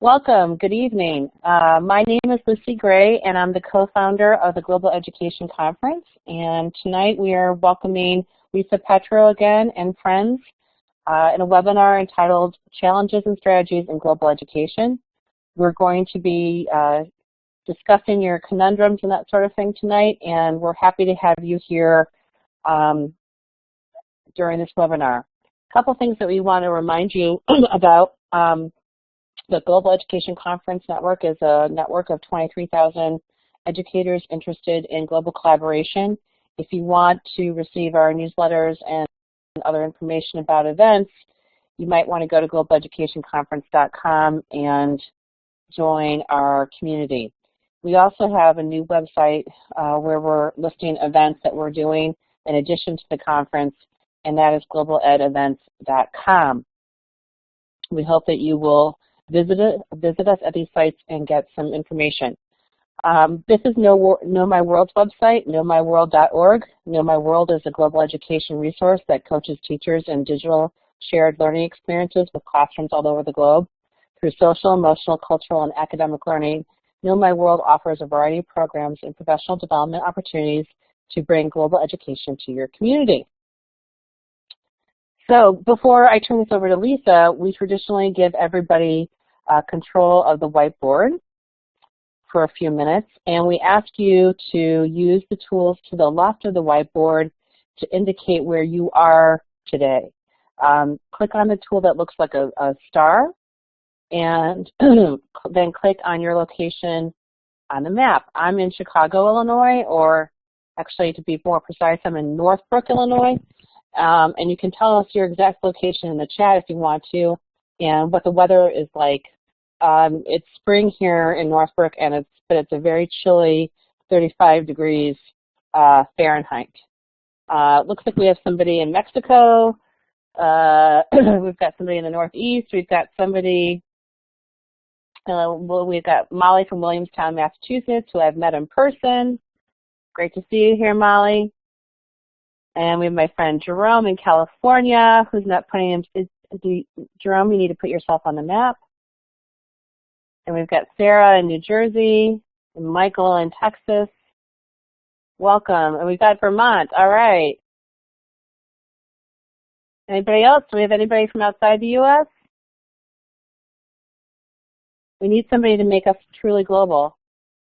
Welcome. Good evening. My name is Lucy Gray, and I'm the co-founder of the Global Education Conference. And tonight we are welcoming Lisa Petro again and friends in a webinar entitled Challenges and Strategies in Global Education. We're going to be discussing your conundrums and that sort of thing tonight, and we're happy to have you here during this webinar. A couple things that we want to remind you about. The Global Education Conference Network is a network of 23,000 educators interested in global collaboration. If you want to receive our newsletters and other information about events, you might want to go to globaleducationconference.com and join our community. We also have a new website where we're listing events that we're doing in addition to the conference, and that is globaledevents.com. We hope that you will visit us at these sites and get some information. This is Know My World's website, knowmyworld.org. Know My World is a global education resource that coaches teachers in digital shared learning experiences with classrooms all over the globe. Through social, emotional, cultural, and academic learning, Know My World offers a variety of programs and professional development opportunities to bring global education to your community. So before I turn this over to Lisa, we traditionally give everybody control of the whiteboard for a few minutes, and we ask you to use the tools to the left of the whiteboard to indicate where you are today. Click on the tool that looks like a star, and then click on your location on the map. I'm in Chicago, Illinois, or actually to be more precise, I'm in Northbrook, Illinois. And you can tell us your exact location in the chat if you want to, and what the weather is like. It's spring here in Northbrook, and but it's a very chilly 35 degrees Fahrenheit. Looks like we have somebody in Mexico. We've got somebody in the Northeast. We've got somebody. We've got Molly from Williamstown, Massachusetts, who I've met in person. Great to see you here, Molly. And we have my friend Jerome in California, who's not putting him. Jerome, you need to put yourself on the map. And we've got Sarah in New Jersey, and Michael in Texas. Welcome. And we've got Vermont. All right. Anybody else? Do we have anybody from outside the U.S.? We need somebody to make us truly global.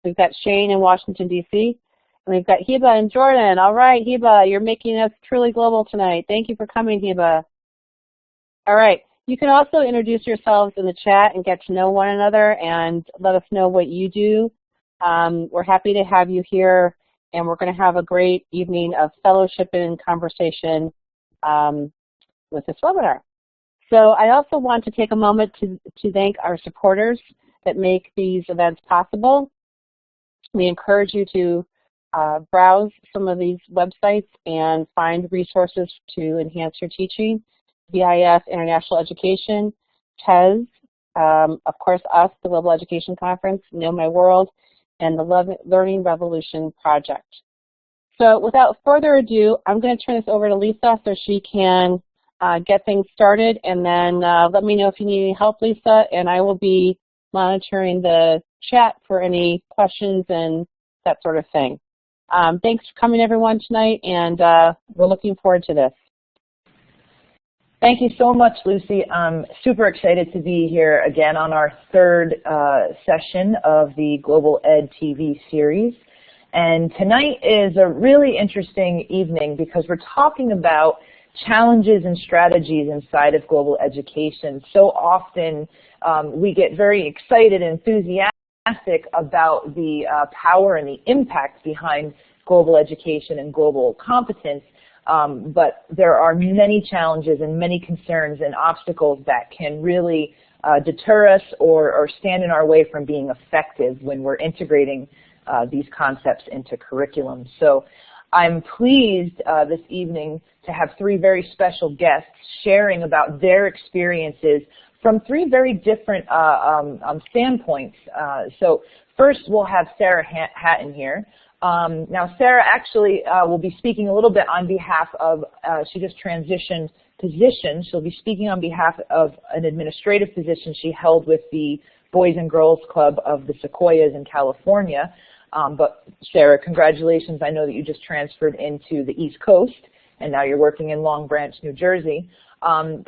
We've got Shane in Washington, D.C., and we've got Heba in Jordan. All right, Heba, you're making us truly global tonight. Thank you for coming, Heba. All right, you can also introduce yourselves in the chat and get to know one another and let us know what you do. We're happy to have you here, and we're going to have a great evening of fellowship and conversation with this webinar. So I also want to take a moment to thank our supporters that make these events possible. We encourage you to browse some of these websites and find resources to enhance your teaching. VIS International Education, TES, of course us, the Global Education Conference, Know My World, and the Learning Revolution Project. So without further ado, I'm going to turn this over to Lisa so she can get things started, and then let me know if you need any help, Lisa, and I will be monitoring the chat for any questions and that sort of thing. Thanks for coming, everyone, tonight, and we're looking forward to this. Thank you so much, Lucy. I'm super excited to be here again on our third session of the Global Ed TV series. And tonight is a really interesting evening because we're talking about challenges and strategies inside of global education. So often we get very excited and enthusiastic about the power and the impact behind global education and global competence. But there are many challenges and many concerns and obstacles that can really deter us or stand in our way from being effective when we're integrating these concepts into curriculum. So I'm pleased this evening to have three very special guests sharing about their experiences from three very different standpoints. So first we'll have Sarah Hatton here. Now, Sarah actually will be speaking a little bit on behalf of, she just transitioned position. She'll be speaking on behalf of an administrative position she held with the Boys and Girls Club of the Sequoias in California. But Sarah, congratulations. I know that you just transferred into the East Coast, and now you're working in Long Branch, New Jersey.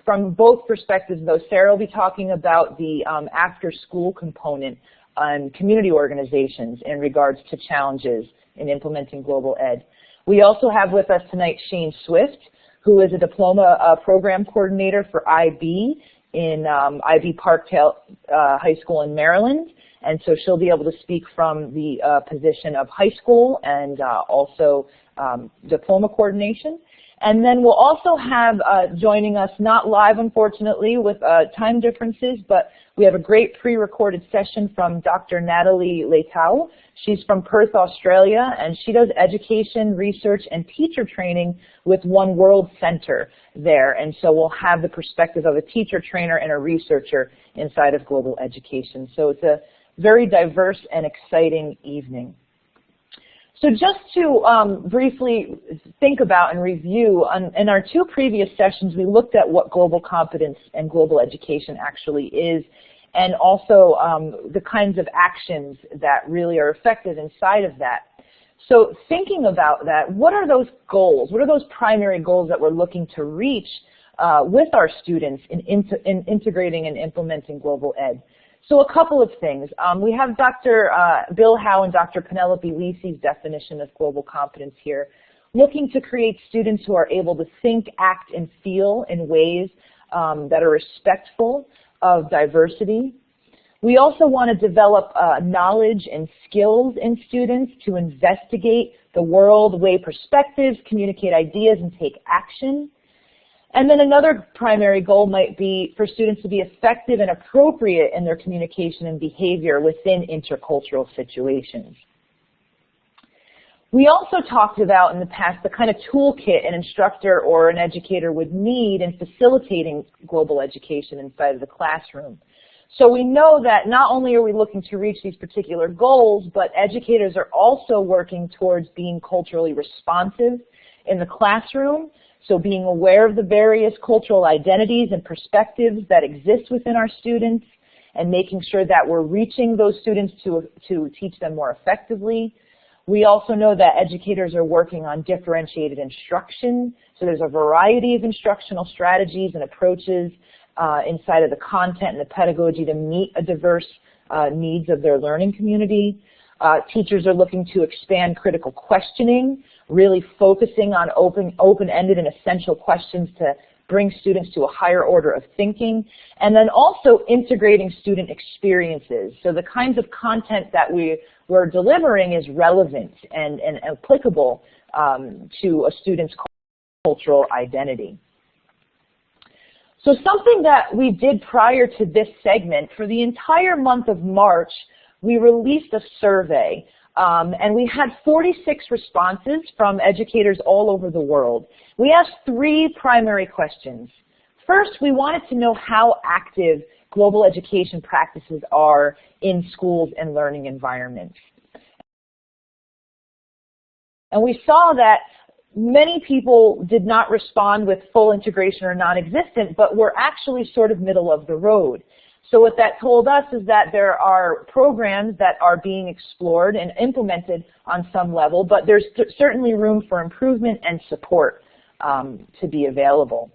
From both perspectives, though, Sarah will be talking about the after-school component on community organizations in regards to challenges in implementing global ed. We also have with us tonight Shane Swift, who is a diploma program coordinator for IB in IB Parkdale High School in Maryland. And so she'll be able to speak from the position of high school and also diploma coordination. And then we'll also have joining us, not live unfortunately with time differences, but we have a great pre-recorded session from Dr. Natalie Leitão. She's from Perth, Australia, and she does education, research, and teacher training with One World Center there. And so we'll have the perspective of a teacher, trainer, and a researcher inside of global education. So it's a very diverse and exciting evening. So just to briefly think about and review, in our two previous sessions, we looked at what global competence and global education actually is, and also the kinds of actions that really are effective inside of that. So thinking about that, what are those goals? What are those primary goals that we're looking to reach with our students in integrating and implementing global ed? So a couple of things. We have Dr. Bill Howe and Dr. Penelope Lisi's definition of global competence here, looking to create students who are able to think, act, and feel in ways that are respectful of diversity. We also want to develop knowledge and skills in students to investigate the world, weigh perspectives, communicate ideas, and take action. And then another primary goal might be for students to be effective and appropriate in their communication and behavior within intercultural situations. We also talked about in the past the kind of toolkit an instructor or an educator would need in facilitating global education inside of the classroom. So we know that not only are we looking to reach these particular goals, but educators are also working towards being culturally responsive in the classroom. So being aware of the various cultural identities and perspectives that exist within our students and making sure that we're reaching those students to teach them more effectively. We also know that educators are working on differentiated instruction. So there's a variety of instructional strategies and approaches inside of the content and the pedagogy to meet a diverse needs of their learning community. Teachers are looking to expand critical questioning, really focusing on open-ended and essential questions to bring students to a higher order of thinking, and then also integrating student experiences. So the kinds of content that we're delivering is relevant and applicable to a student's cultural identity. So something that we did prior to this segment, for the entire month of March, we released a survey, and we had 46 responses from educators all over the world. We asked three primary questions. First, we wanted to know how active global education practices are in schools and learning environments. And we saw that many people did not respond with full integration or non-existent, but were actually sort of middle of the road. So what that told us is that there are programs that are being explored and implemented on some level, but there's certainly room for improvement and support to be available.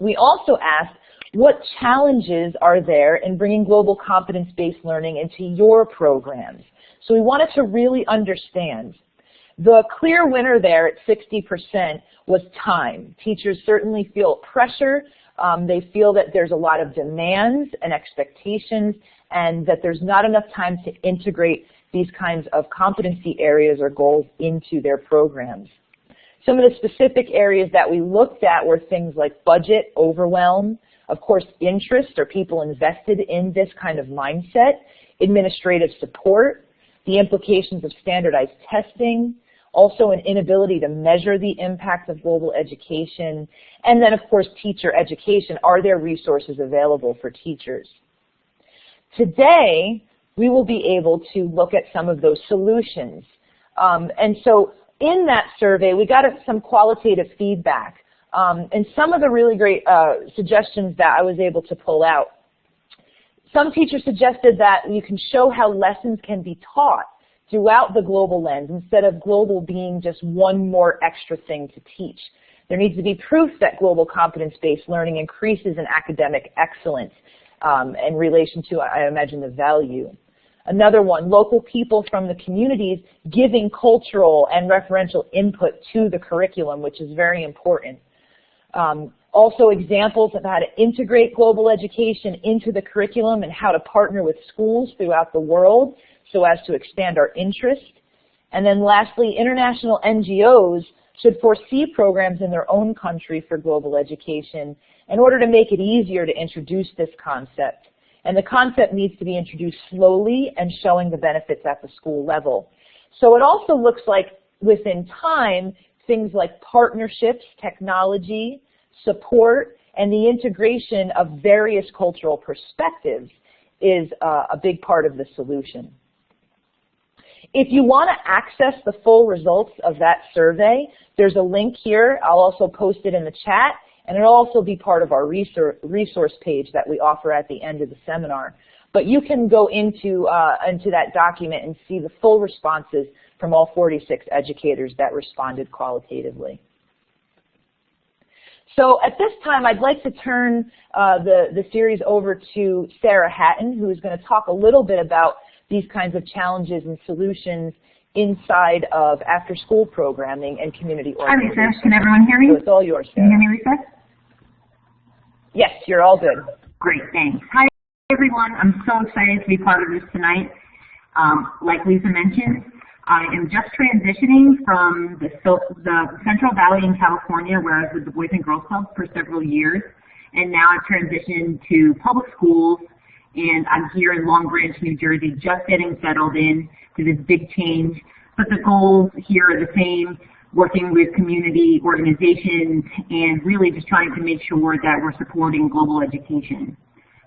We also asked, what challenges are there in bringing global competence-based learning into your programs? So we wanted to really understand. The clear winner there at 60% was time. Teachers certainly feel pressure. They feel that there's a lot of demands and expectations and that there's not enough time to integrate these kinds of competency areas or goals into their programs. Some of the specific areas that we looked at were things like budget, overwhelm, of course interest or people invested in this kind of mindset, administrative support, the implications of standardized testing, also an inability to measure the impact of global education, and then of course teacher education. Are there resources available for teachers? Today, we will be able to look at some of those solutions. And so in that survey, we got some qualitative feedback. And some of the really great suggestions that I was able to pull out. Some teachers suggested that you can show how lessons can be taught throughout the global lens instead of global being just one more extra thing to teach. There needs to be proof that global competence-based learning increases in academic excellence in relation to, I imagine, the value. Another one, local people from the communities giving cultural and referential input to the curriculum, which is very important. Also examples of how to integrate global education into the curriculum and how to partner with schools throughout the world so as to expand our interest. And then lastly, international NGOs should foresee programs in their own country for global education in order to make it easier to introduce this concept. And the concept needs to be introduced slowly and showing the benefits at the school level. So it also looks like within time, things like partnerships, technology, support, and the integration of various cultural perspectives is a big part of the solution. If you want to access the full results of that survey, there's a link here. I'll also post it in the chat, and it'll also be part of our resource page that we offer at the end of the seminar. But you can go into that document and see the full responses from all 46 educators that responded qualitatively. So at this time, I'd like to turn the series over to Sarah Hatton, who is going to talk a little bit about these kinds of challenges and solutions inside of after-school programming and community organization. Hi, Lisa. Can everyone hear me? So it's all yours, Sarah. Can you hear me, Lisa? Yes, you're all good. Great, thanks. Hi, everyone. I'm so excited to be part of this tonight. Like Lisa mentioned, I am just transitioning from the Central Valley in California, where I was with the Boys and Girls Club for several years, and now I've transitioned to public schools, and I'm here in Long Branch, New Jersey, just getting settled in to this big change. But the goals here are the same, working with community organizations and really just trying to make sure that we're supporting global education.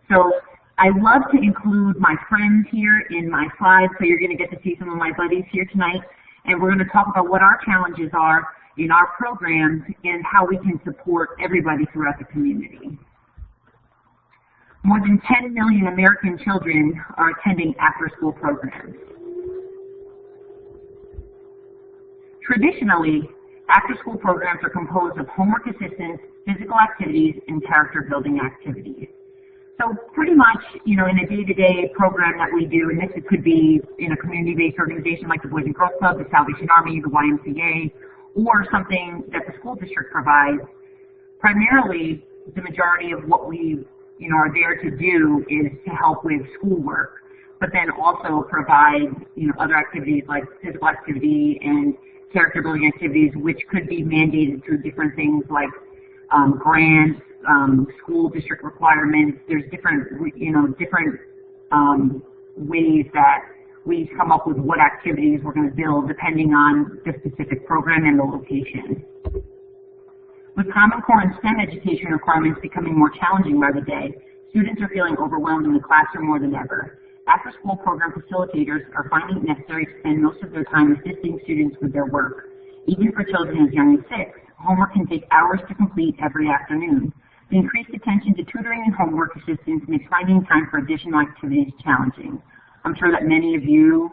So I love to include my friends here in my slides, so you're going to get to see some of my buddies here tonight, and we're going to talk about what our challenges are in our programs and how we can support everybody throughout the community. More than 10 million American children are attending after-school programs. Traditionally, after-school programs are composed of homework assistance, physical activities, and character-building activities. So pretty much, you know, in a day-to-day program that we do, and this could be in a community-based organization like the Boys and Girls Club, the Salvation Army, the YMCA, or something that the school district provides, primarily the majority of what we are there to do is to help with schoolwork, but then also provide, other activities like physical activity and character building activities, which could be mandated through different things like grants, school district requirements. There's different, different ways that we come up with what activities we're going to build depending on the specific program and the location. With Common Core and STEM education requirements becoming more challenging by the day, students are feeling overwhelmed in the classroom more than ever. After-school program facilitators are finding it necessary to spend most of their time assisting students with their work. Even for children as young as 6, homework can take hours to complete every afternoon. The increased attention to tutoring and homework assistance makes finding time for additional activities challenging. I'm sure that many of you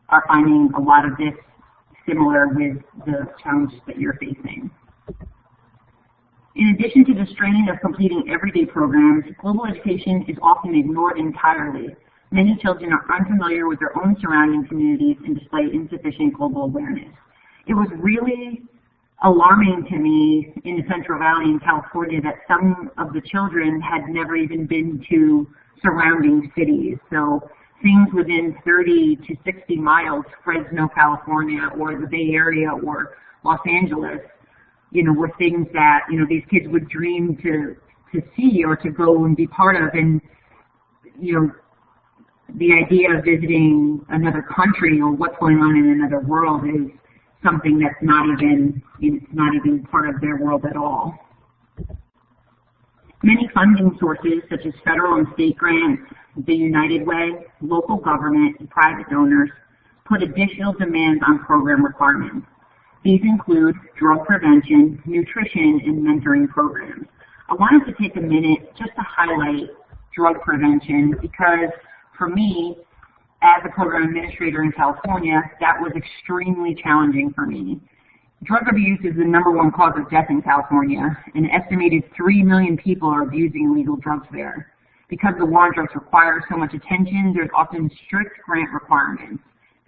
are finding a lot of this similar with the challenges that you're facing. In addition to the strain of completing everyday programs, global education is often ignored entirely. Many children are unfamiliar with their own surrounding communities and display insufficient global awareness. It was really alarming to me in the Central Valley in California that some of the children had never even been to surrounding cities. So things within 30 to 60 miles, Fresno, California, or the Bay Area, or Los Angeles, were things that, these kids would dream to see or to go and be part of. And, the idea of visiting another country or what's going on in another world is something that's not even part of their world at all. Many funding sources, such as federal and state grants, the United Way, local government, and private donors, put additional demands on program requirements. These include drug prevention, nutrition, and mentoring programs. I wanted to take a minute just to highlight drug prevention, because for me, as a program administrator in California, that was extremely challenging for me. Drug abuse is the #1 cause of death in California. An estimated 3 million people are abusing illegal drugs there. Because the war on drugs requires so much attention, there's often strict grant requirements.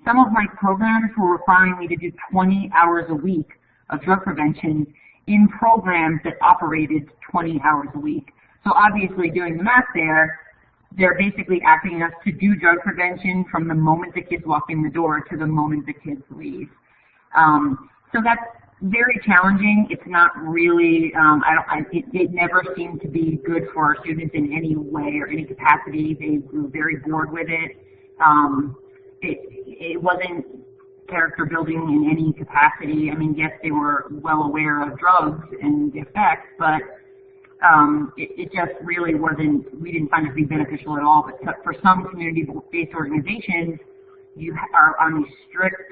Some of my programs were requiring me to do 20 hours a week of drug prevention in programs that operated 20 hours a week. So obviously, doing the math there, they're basically asking us to do drug prevention from the moment the kids walk in the door to the moment the kids leave. So that's very challenging. It's not really, it never seemed to be good for our students in any way or any capacity. They were very bored with it. It wasn't character building in any capacity. I mean, yes, they were well aware of drugs and the effects, but it just really wasn't, we didn't find it to be beneficial at all. But for some community-based organizations, you are on these strict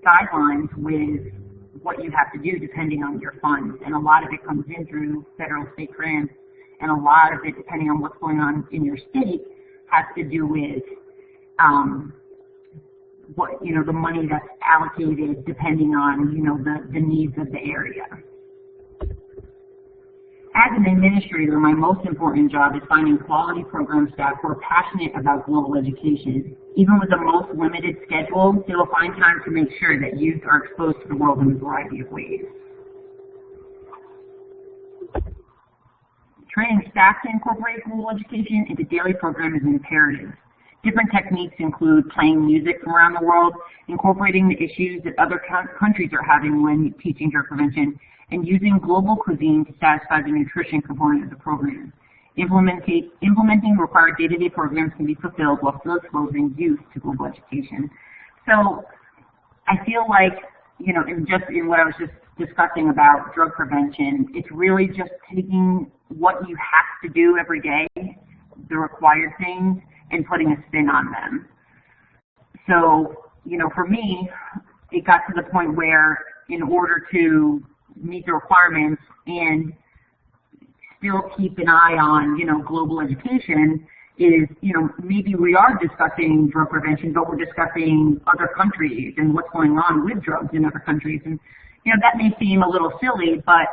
guidelines with what you have to do depending on your funds. And a lot of it comes in through federal state grants, and a lot of it, depending on what's going on in your state, has to do with what, you know, the money that's allocated depending on, you know, the needs of the area. As an administrator, my most important job is finding quality program staff who are passionate about global education. Even with the most limited schedule, they will find time to make sure that youth are exposed to the world in a variety of ways. Training staff to incorporate global education into daily program is imperative. Different techniques include playing music from around the world, incorporating the issues that other countries are having when teaching drug prevention, and using global cuisine to satisfy the nutrition component of the program. Implementing required day-to-day programs can be fulfilled while still exposing youth to global education. So I feel like, you know, in what I was just discussing about drug prevention, it's really just taking what you have to do every day, the required things, and putting a spin on them. So, you know, for me, it got to the point where in order to meet the requirements and still keep an eye on, you know, global education is, you know, maybe we are discussing drug prevention, but we're discussing other countries and what's going on with drugs in other countries. And, you know, that may seem a little silly, but,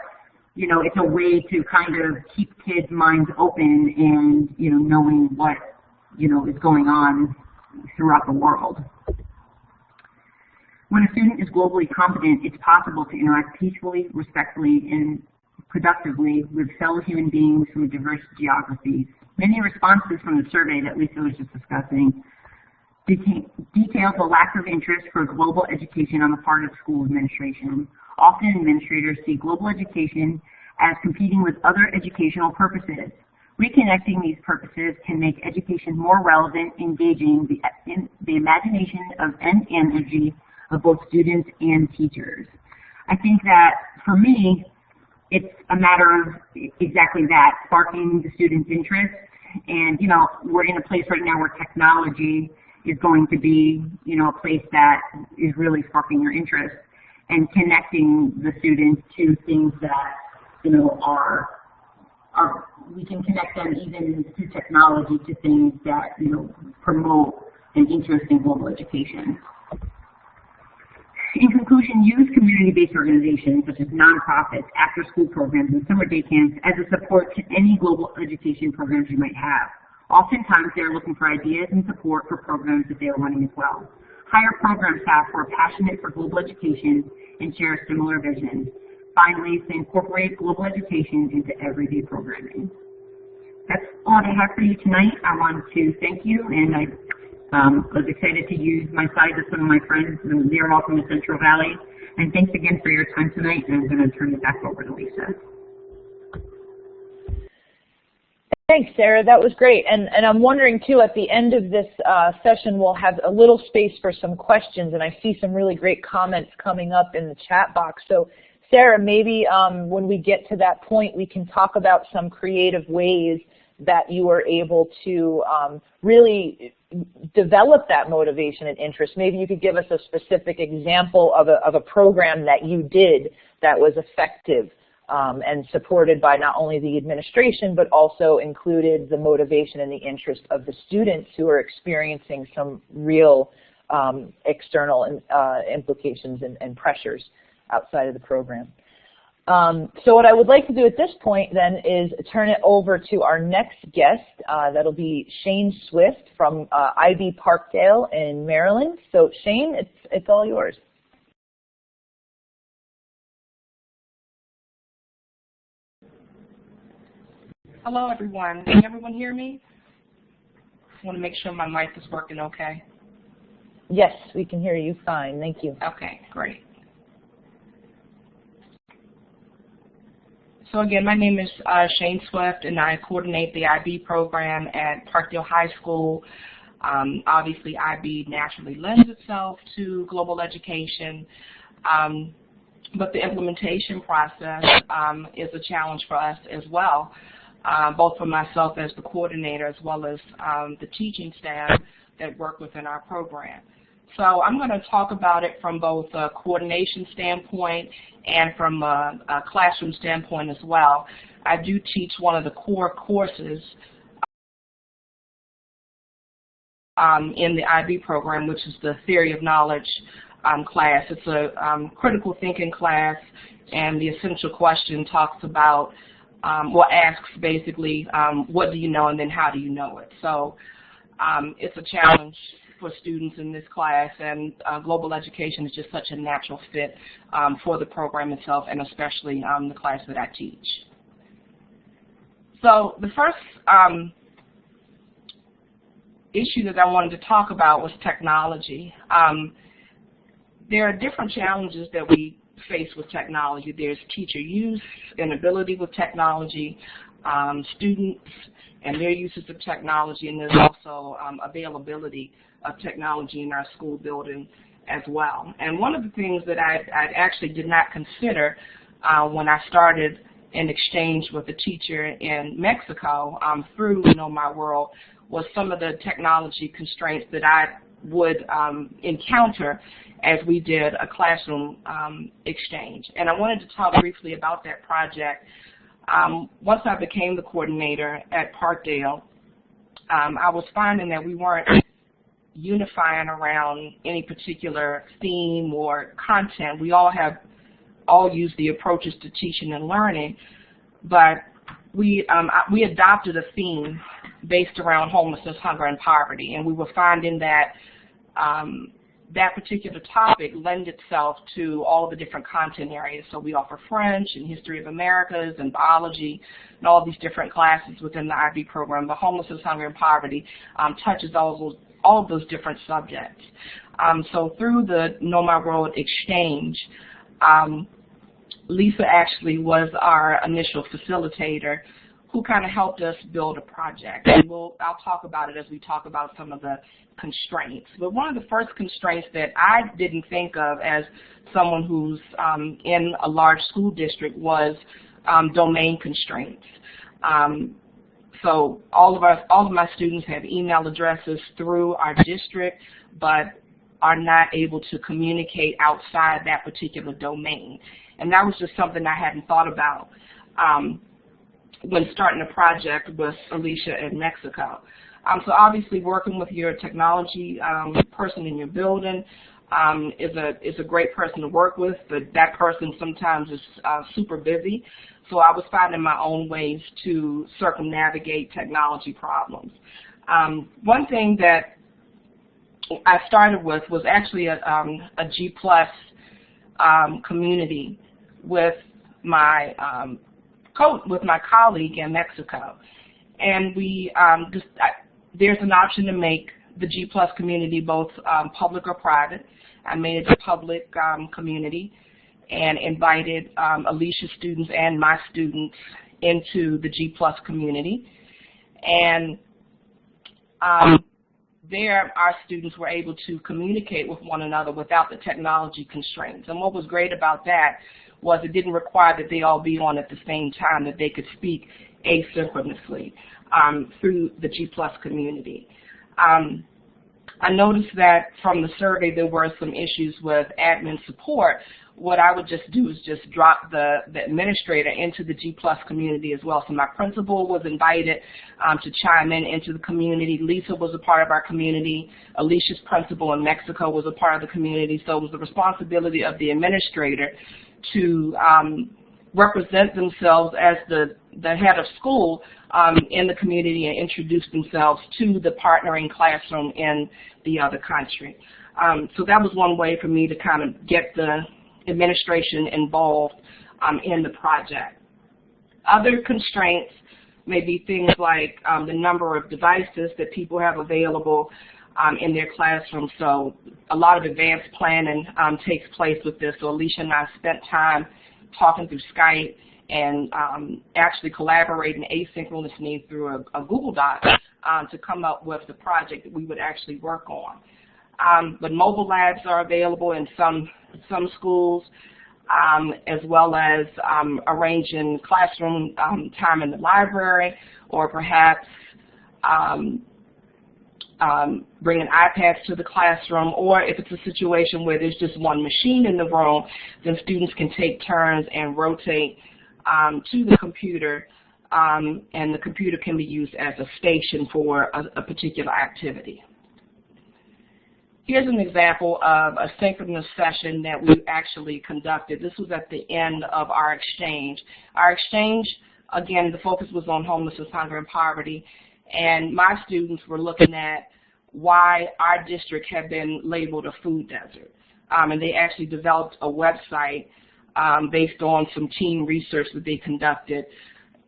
you know, it's a way to kind of keep kids' minds open and, you know, knowing what, you know, is going on throughout the world. When a student is globally competent, it's possible to interact peacefully, respectfully, and productively with fellow human beings from diverse geographies. Many responses from the survey that Lisa was just discussing details the lack of interest for global education on the part of school administration. Often administrators see global education as competing with other educational purposes. Reconnecting these purposes can make education more relevant, engaging the imagination and energy of both students and teachers. I think that for me, it's a matter of exactly that, sparking the students' interest. And, you know, we're in a place right now where technology is going to be, you know, a place that is really sparking your interest and connecting the students to things that, you know, we can connect them even through technology to things that, you know, promote an interest in global education. In conclusion, use community-based organizations such as nonprofits, after-school programs, and summer day camps as a support to any global education programs you might have. Oftentimes, they are looking for ideas and support for programs that they are running as well. Hire program staff who are passionate for global education and share a similar vision. Finally, to incorporate global education into everyday programming. That's all I have for you tonight. I want to thank you, and I was excited to use my slides with some of my friends. They're all from the Central Valley. And thanks again for your time tonight, and I'm going to turn it back over to Lisa. Thanks, Sarah. That was great. And I'm wondering, too, at the end of this session, we'll have a little space for some questions, and I see some really great comments coming up in the chat box. So, Sarah, maybe when we get to that point, we can talk about some creative ways that you were able to really develop that motivation and interest. Maybe you could give us a specific example of a program that you did that was effective and supported by not only the administration, but also included the motivation and the interest of the students who are experiencing some real external implications and pressures outside of the program. So what I would like to do at this point then is turn it over to our next guest. That'll be Shane Swift from IB Parkdale in Maryland. So Shane, it's all yours. Hello, everyone. Can everyone hear me? I want to make sure my mic is working okay. Yes, we can hear you fine. Thank you. Okay, great. So again, my name is Shane Swift, and I coordinate the IB program at Parkdale High School. Obviously, IB naturally lends itself to global education, but the implementation process is a challenge for us as well. Both for myself as the coordinator as well as the teaching staff that work within our program. So I'm going to talk about it from both a coordination standpoint and from a classroom standpoint as well. I do teach one of the core courses in the IB program, which is the Theory of Knowledge class. It's a critical thinking class, and the essential question talks about asks basically, what do you know and then how do you know it? So it's a challenge for students in this class, and global education is just such a natural fit for the program itself, and especially the class that I teach. So the first issue that I wanted to talk about was technology. There are different challenges that we face with technology. There's teacher use, inability with technology, students and their uses of technology, and there's also availability of technology in our school building as well. And one of the things that I actually did not consider when I started an exchange with a teacher in Mexico through Know My World was some of the technology constraints that I would encounter as we did a classroom exchange. And I wanted to talk briefly about that project. Once I became the coordinator at Parkdale, I was finding that we weren't unifying around any particular theme or content. We all use the approaches to teaching and learning, but we adopted a theme based around homelessness, hunger, and poverty, and we were finding that that particular topic lends itself to all the different content areas. So we offer French and History of Americas and biology and all these different classes within the IB program. The homelessness, hunger, and poverty touches all of those different subjects. So through the Know My World exchange, Lisa actually was our initial facilitator, who kind of helped us build a project. And I'll talk about it as we talk about some of the constraints. But one of the first constraints that I didn't think of as someone who's in a large school district was domain constraints. So all of my students have email addresses through our district, but are not able to communicate outside that particular domain. And that was just something I hadn't thought about when starting a project with Alicia in Mexico. So obviously working with your technology person in your building is a great person to work with, but that person sometimes is super busy. So I was finding my own ways to circumnavigate technology problems. One thing that I started with was actually a G+ community with my colleague in Mexico, and we there's an option to make the G+ community both public or private. I made it a public community and invited Alicia's students and my students into the G+ community, and there our students were able to communicate with one another without the technology constraints. And what was great about that was it didn't require that they all be on at the same time, that they could speak asynchronously through the G+ community. I noticed that from the survey there were some issues with admin support. What I would just do is just drop the administrator into the G+ community as well. So my principal was invited to chime into the community. Lisa was a part of our community. Alicia's principal in Mexico was a part of the community. So it was the responsibility of the administrator to represent themselves as the head of school in the community and introduce themselves to the partnering classroom in the other country. So that was one way for me to kind of get the administration involved in the project. Other constraints may be things like the number of devices that people have available in their classroom. So a lot of advanced planning takes place with this. So Alicia and I spent time talking through Skype and actually collaborating asynchronously through a Google Doc to come up with the project that we would actually work on. But mobile labs are available in some schools, as well as arranging classroom time in the library, or perhaps bringing iPads to the classroom, or if it's a situation where there's just one machine in the room, then students can take turns and rotate to the computer, and the computer can be used as a station for a particular activity. Here's an example of a synchronous session that we actually conducted. This was at the end of our exchange. Our exchange, again, the focus was on homelessness, hunger, and poverty, and my students were looking at why our district had been labeled a food desert. And they actually developed a website based on some team research that they conducted.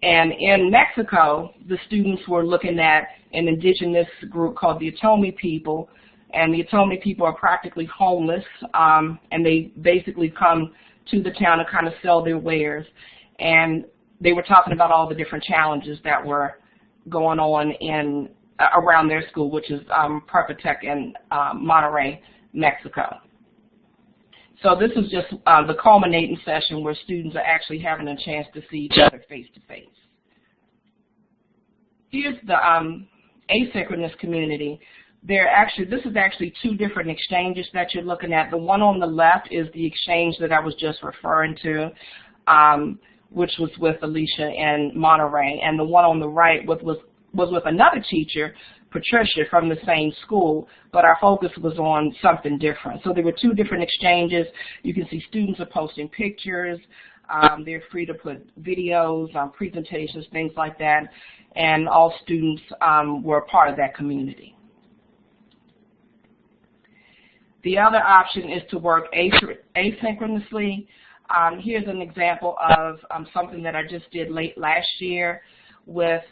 And in Mexico, the students were looking at an indigenous group called the Atomi people. And the Atomi people are practically homeless, and they basically come to the town to kind of sell their wares. And they were talking about all the different challenges that were going on in around their school, which is Prepatec in Monterrey, Mexico. So this is just the culminating session where students are actually having a chance to see each other face to face. Here's the asynchronous community. This is actually two different exchanges that you're looking at. The one on the left is the exchange that I was just referring to, which was with Alicia in Monterey, and the one on the right was with another teacher, Patricia, from the same school, but our focus was on something different. So there were two different exchanges. You can see students are posting pictures. They're free to put videos, presentations, things like that, and all students were a part of that community. The other option is to work asynchronously. Here's an example of something that I just did late last year with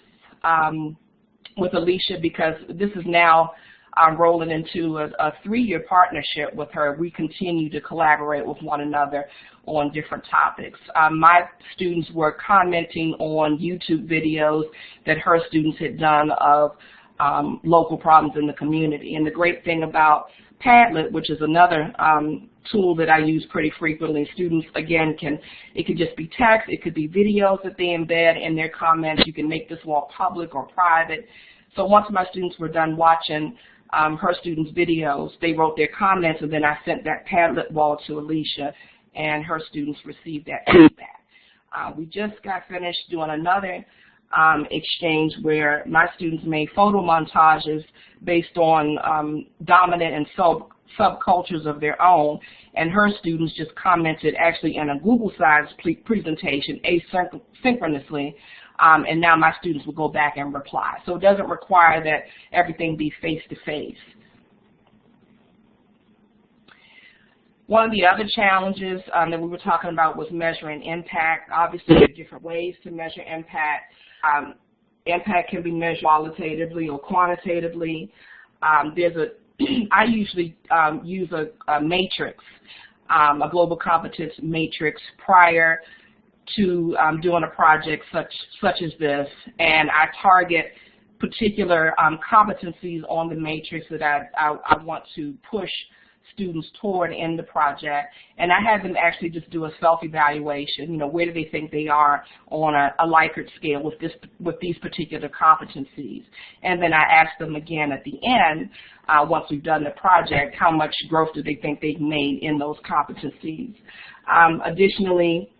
Alicia, because this is now rolling into a 3-year partnership with her. We continue to collaborate with one another on different topics. My students were commenting on YouTube videos that her students had done of local problems in the community. And the great thing about Padlet, which is another tool that I use pretty frequently, students, again, it could just be text, it could be videos that they embed in their comments. You can make this wall public or private. So once my students were done watching her students' videos, they wrote their comments, and then I sent that Padlet wall to Alicia, and her students received that feedback. We just got finished doing another exchange where my students made photo montages based on dominant and subcultures of their own, and her students just commented actually in a Google Slides presentation asynchronously, and now my students will go back and reply. So it doesn't require that everything be face-to-face. One of the other challenges that we were talking about was measuring impact. Obviously, there are different ways to measure impact. Impact can be measured qualitatively or quantitatively. I usually use a matrix, a global competence matrix, prior to doing a project such as this, and I target particular competencies on the matrix that I want to push students toward in the project, and I had them actually just do a self-evaluation. You know, where do they think they are on a Likert scale with these particular competencies? And then I asked them again at the end, once we've done the project, how much growth do they think they've made in those competencies? Additionally,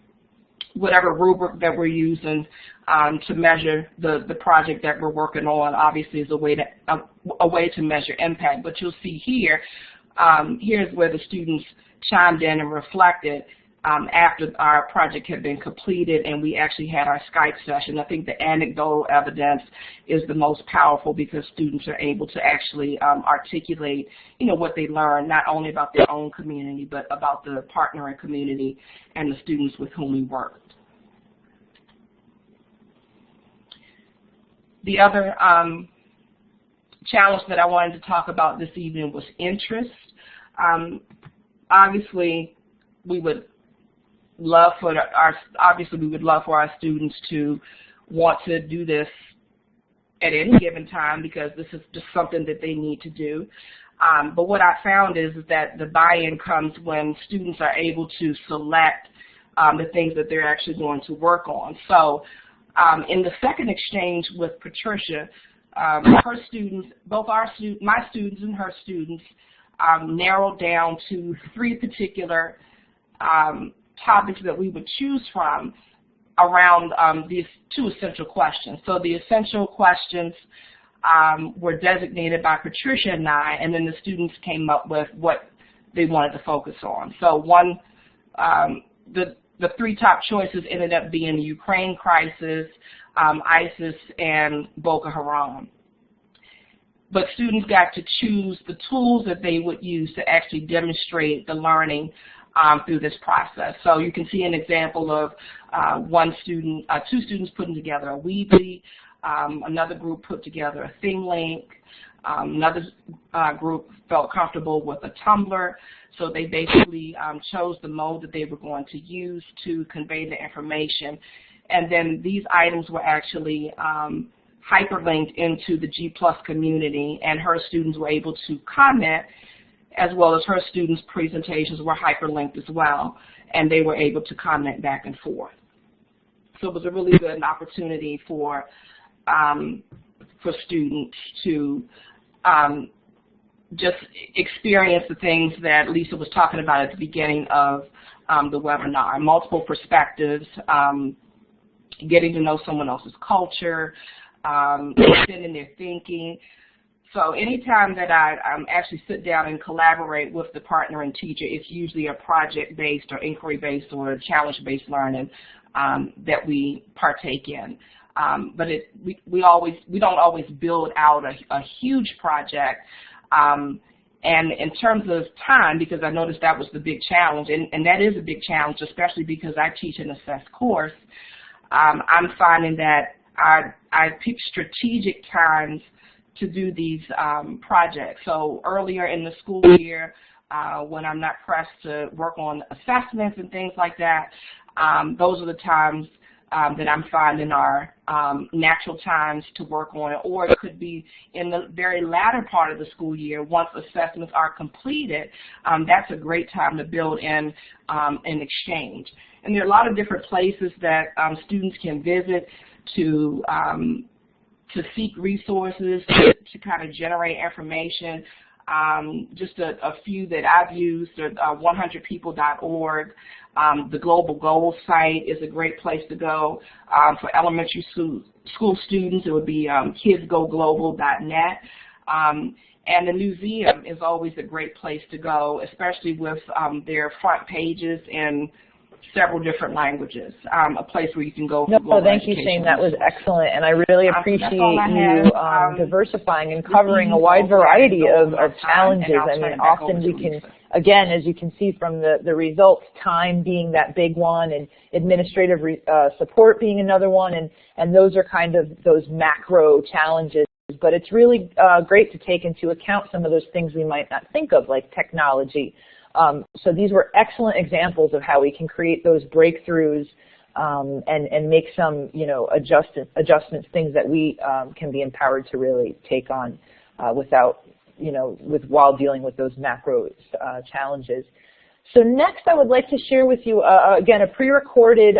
whatever rubric that we're using to measure the project that we're working on, obviously is a way to measure impact. But you'll see here, here's where the students chimed in and reflected after our project had been completed and we actually had our Skype session. I think the anecdotal evidence is the most powerful because students are able to actually articulate, you know, what they learned, not only about their own community, but about the partnering community and the students with whom we worked. The other challenge that I wanted to talk about this evening was interest. Obviously, we would love for our students to want to do this at any given time because this is just something that they need to do. But what I found is that the buy-in comes when students are able to select the things that they're actually going to work on. So in the second exchange with Patricia, her students, my students and her students, narrowed down to 3 particular topics that we would choose from around these 2 essential questions. So the essential questions were designated by Patricia and I, and then the students came up with what they wanted to focus on. So the 3 top choices ended up being the Ukraine crisis, ISIS, and Boko Haram. But students got to choose the tools that they would use to actually demonstrate the learning through this process. So you can see an example of 2 students putting together a Weebly, another group put together a ThingLink, another group felt comfortable with a Tumblr. So they basically chose the mode that they were going to use to convey the information. And then these items were actually hyperlinked into the G+ community, and her students were able to comment, as well as her students' presentations were hyperlinked as well, and they were able to comment back and forth. So it was a really good opportunity for students to just experience the things that Lisa was talking about at the beginning of the webinar, multiple perspectives, getting to know someone else's culture, extending their thinking. So anytime that I actually sit down and collaborate with the partner and teacher, it's usually a project-based or inquiry-based or challenge-based learning that we partake in. But we don't always build out a huge project. And in terms of time, because I noticed that was the big challenge, and that is a big challenge, especially because I teach an assessed course, I'm finding that I pick strategic times to do these projects. So earlier in the school year, when I'm not pressed to work on assessments and things like that, those are the times that I'm finding are natural times to work on it, or it could be in the very latter part of the school year. Once assessments are completed, that's a great time to build in an exchange. And there are a lot of different places that students can visit to seek resources, to kind of generate information. Just a few that I've used are 100people.org. The Global Goals site is a great place to go. For elementary school students, it would be kidsgoglobal.net. And the museum is always a great place to go, especially with their front pages in several different languages, a place where you can go for global thank you, Shane. That was excellent, and I really appreciate you diversifying and covering a wide variety of challenges. I mean, often we can, again, as you can see from the results, time being that big one, and administrative support being another one, and those are kind of those macro challenges. But it's really great to take into account some of those things we might not think of, like technology. So these were excellent examples of how we can create those breakthroughs and make some, adjustments, things that we can be empowered to really take on without while dealing with those macro challenges. So next I would like to share with you, again, a pre-recorded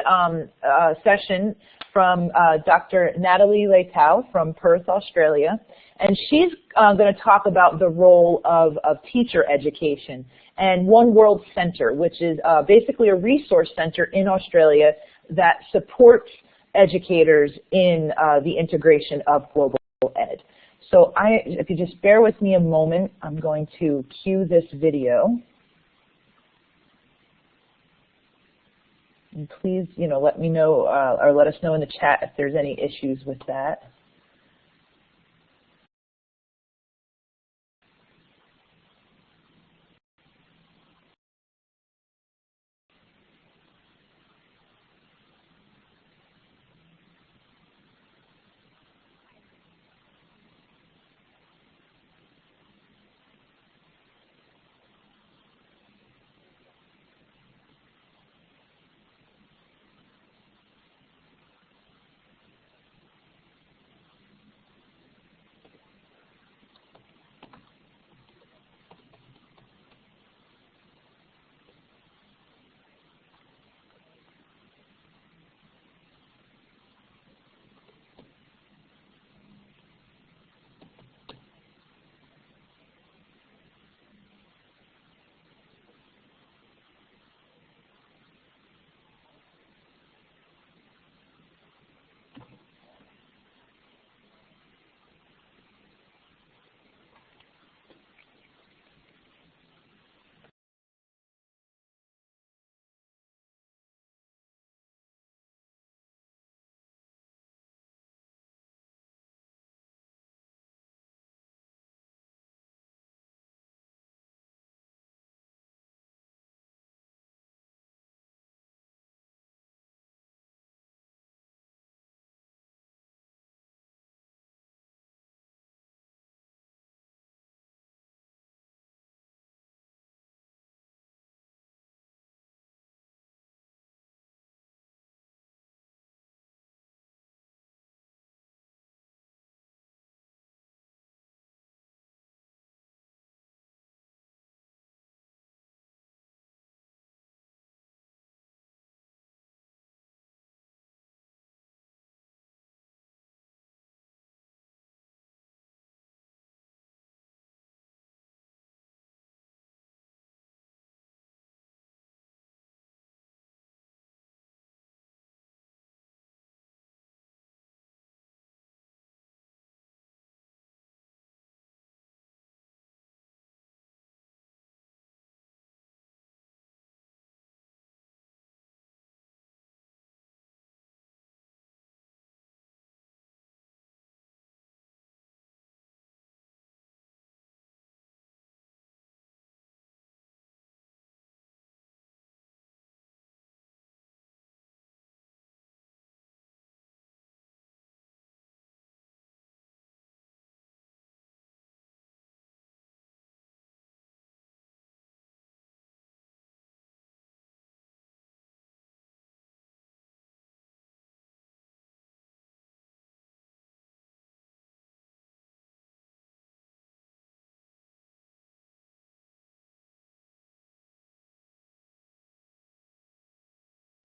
session from Dr. Natalie Leitão from Perth, Australia. And she's going to talk about the role of teacher education and One World Center, which is basically a resource center in Australia that supports educators in the integration of global ed. So if you just bear with me a moment, I'm going to cue this video. And please, let me know or let us know in the chat if there's any issues with that.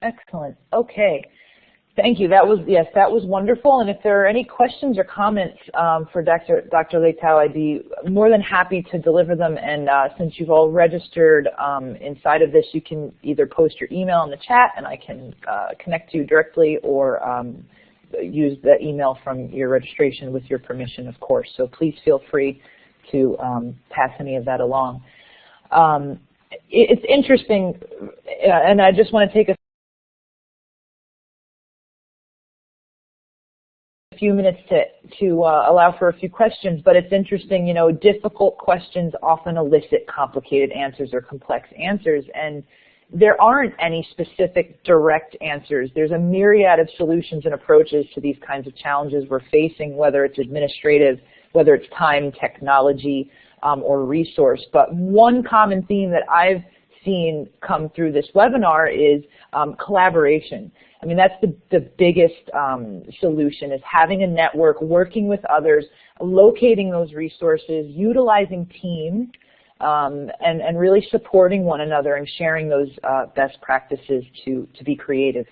Excellent. Okay. Thank you. That was wonderful. And if there are any questions or comments for Dr. Leitão, I'd be more than happy to deliver them. And since you've all registered inside of this, you can either post your email in the chat and I can connect you directly, or use the email from your registration with your permission, of course. So please feel free to pass any of that along. It's interesting, and I just want to take a few minutes to allow for a few questions, but it's interesting, difficult questions often elicit complicated answers or complex answers, and there aren't any specific direct answers. There's a myriad of solutions and approaches to these kinds of challenges we're facing, whether it's administrative, whether it's time, technology, or resource. But one common theme that I've seen come through this webinar is collaboration. I mean, that's the biggest solution, is having a network, working with others, locating those resources, utilizing teams, and really supporting one another and sharing those best practices to be creative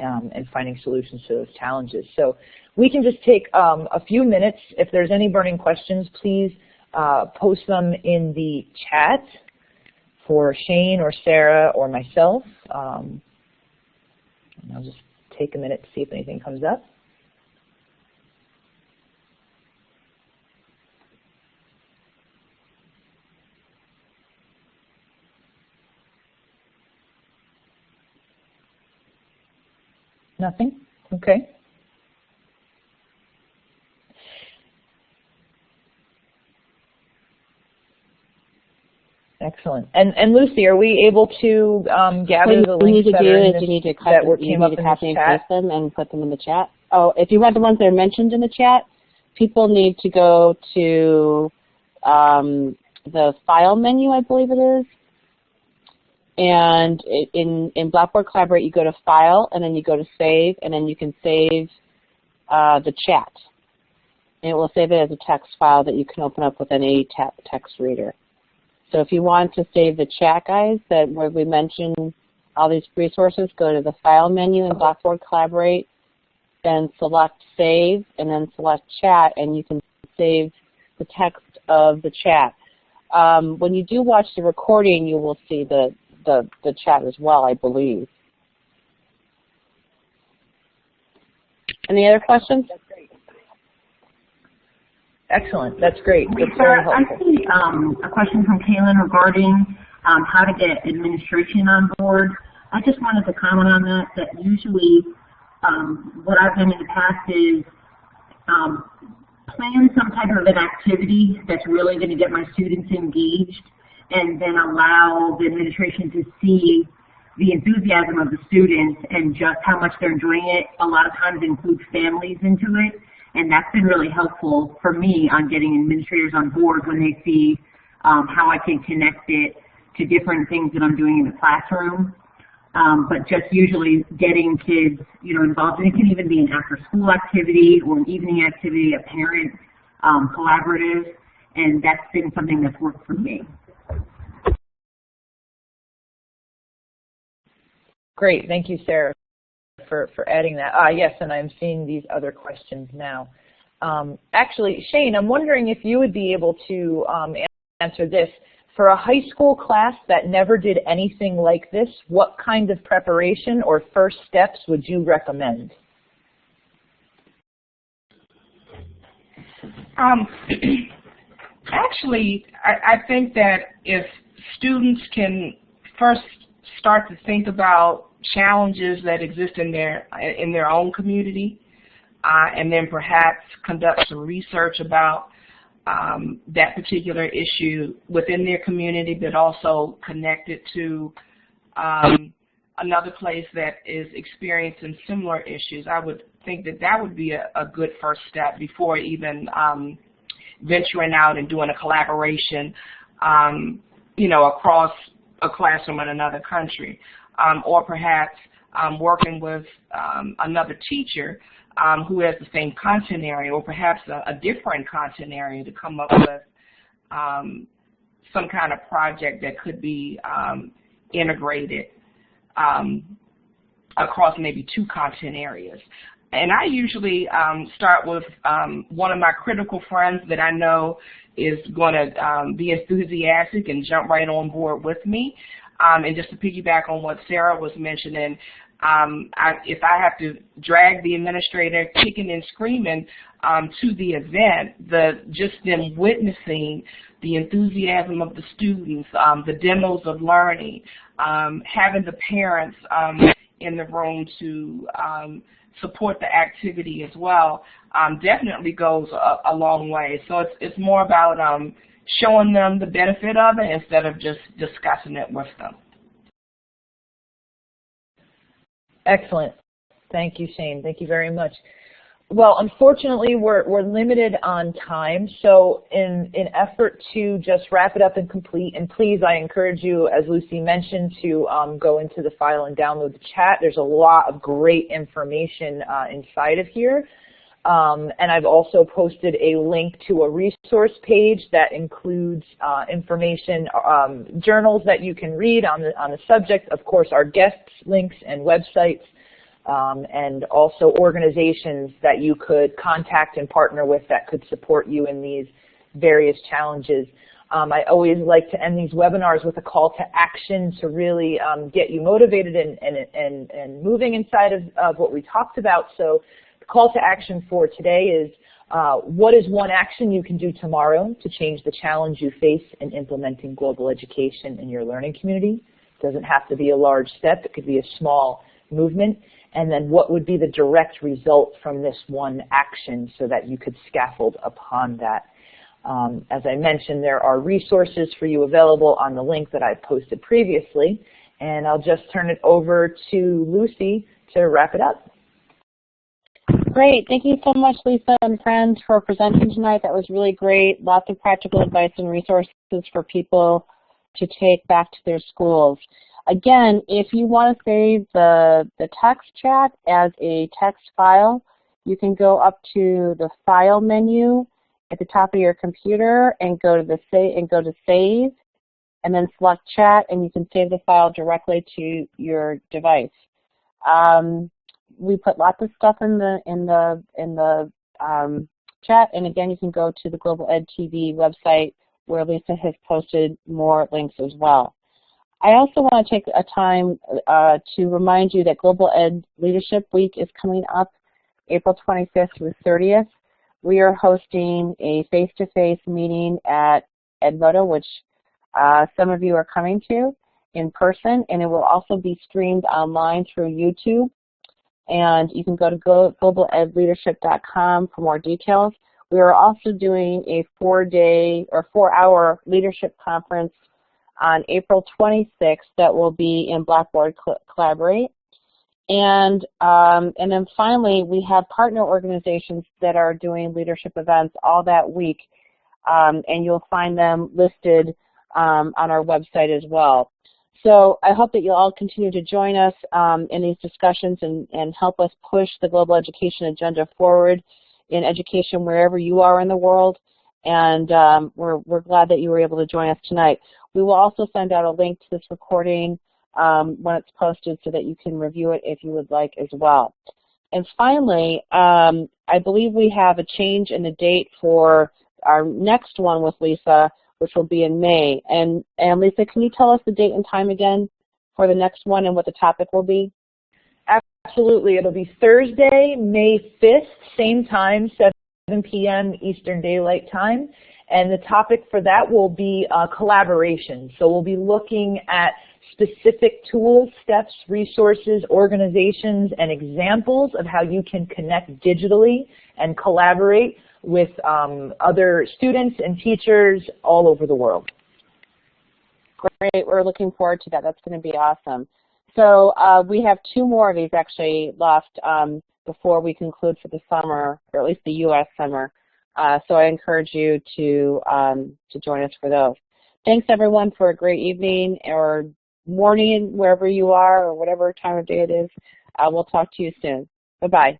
and finding solutions to those challenges. So we can just take a few minutes. If there's any burning questions, please post them in the chat for Shane or Sarah or myself. And I'll just take a minute to see if anything comes up. Nothing? Okay. Excellent. And Lucy, are we able to gather the links that are in this, that came up in this chat? Them and put them in the chat. Oh, if you want the ones that are mentioned in the chat, people need to go to the File menu, I believe it is. And in Blackboard Collaborate, you go to File, and then you go to Save, and then you can save the chat. And it will save it as a text file that you can open up with any text reader. So if you want to save the chat, guys, that where we mentioned all these resources, go to the File menu in Blackboard Collaborate, then select Save, and then select Chat, and you can save the text of the chat. When you do watch the recording, you will see the chat as well, I believe. Any other questions? That's great. Excellent. That's great. That's very helpful. I see a question from Kaylin regarding how to get administration on board. I just wanted to comment on that usually what I've done in the past is plan some type of an activity that's really going to get my students engaged, and then allow the administration to see the enthusiasm of the students and just how much they're enjoying it. A lot of times include families into it, and that's been really helpful for me on getting administrators on board when they see how I can connect it to different things that I'm doing in the classroom. But just usually getting kids, involved, and it can even be an after-school activity or an evening activity, a parent collaborative, and that's been something that's worked for me. Great, thank you, Sarah, for adding that. Yes, and I'm seeing these other questions now. Actually, Shane, I'm wondering if you would be able to answer this. For a high school class that never did anything like this, what kind of preparation or first steps would you recommend? Actually, I think that if students can first start to think about challenges that exist in their own community, and then perhaps conduct some research about that particular issue within their community, but also connect it to another place that is experiencing similar issues. I would think that that would be a good first step before even venturing out and doing a collaboration, across a classroom in another country, or perhaps working with another teacher who has the same content area, or perhaps a different content area, to come up with some kind of project that could be integrated across maybe two content areas. And I usually start with one of my critical friends that I know is going to be enthusiastic and jump right on board with me. And just to piggyback on what Sarah was mentioning, if I have to drag the administrator kicking and screaming to the event, just them witnessing the enthusiasm of the students, the demos of learning, having the parents in the room to support the activity as well, definitely goes a long way. So it's more about showing them the benefit of it instead of just discussing it with them. Excellent. Thank you, Shane. Thank you very much. Well, unfortunately, we're limited on time, so in effort to just wrap it up and complete, and please, I encourage you, as Lucy mentioned, to go into the file and download the chat. There's a lot of great information inside of here. And I've also posted a link to a resource page that includes information, journals that you can read on the subject, of course, our guests' links and websites, and also organizations that you could contact and partner with that could support you in these various challenges. I always like to end these webinars with a call to action to really get you motivated and moving inside of what we talked about. So the call to action for today is what is one action you can do tomorrow to change the challenge you face in implementing global education in your learning community? It doesn't have to be a large step. It could be a small movement. And then what would be the direct result from this one action so that you could scaffold upon that? As I mentioned, there are resources for you available on the link that I posted previously. And I'll just turn it over to Lucy to wrap it up. Great. Thank you so much, Lisa and friends, for presenting tonight. That was really great. Lots of practical advice and resources for people to take back to their schools. Again, if you want to save the text chat as a text file, you can go up to the File menu at the top of your computer and go to Save, and then select Chat, and you can save the file directly to your device. We put lots of stuff in the chat, and again, you can go to the Global Ed TV website where Lisa has posted more links as well. I also want to take a time to remind you that Global Ed Leadership Week is coming up April 25th through 30th. We are hosting a face-to-face meeting at Edmodo, which some of you are coming to in person, and it will also be streamed online through YouTube. And you can go to globaledleadership.com for more details. We are also doing a 4-hour leadership conference on April 26th that will be in Blackboard Collaborate. And then finally, we have partner organizations that are doing leadership events all that week, and you'll find them listed on our website as well. So I hope that you'll all continue to join us in these discussions and help us push the global education agenda forward in education wherever you are in the world. And we're glad that you were able to join us tonight. We will also send out a link to this recording when it's posted so that you can review it if you would like as well. And finally, I believe we have a change in the date for our next one with Lisa, which will be in May. And Lisa, can you tell us the date and time again for the next one and what the topic will be? Absolutely. It'll be Thursday, May 5th, same time, 7 p.m. Eastern Daylight Time. And the topic for that will be collaboration. So we'll be looking at specific tools, steps, resources, organizations, and examples of how you can connect digitally and collaborate with other students and teachers all over the world. Great. We're looking forward to that. That's going to be awesome. So we have 2 more of these actually left before we conclude for the summer, or at least the U.S. summer. So I encourage you to join us for those. Thanks everyone for a great evening or morning wherever you are or whatever time of day it is. We'll talk to you soon. Bye-bye.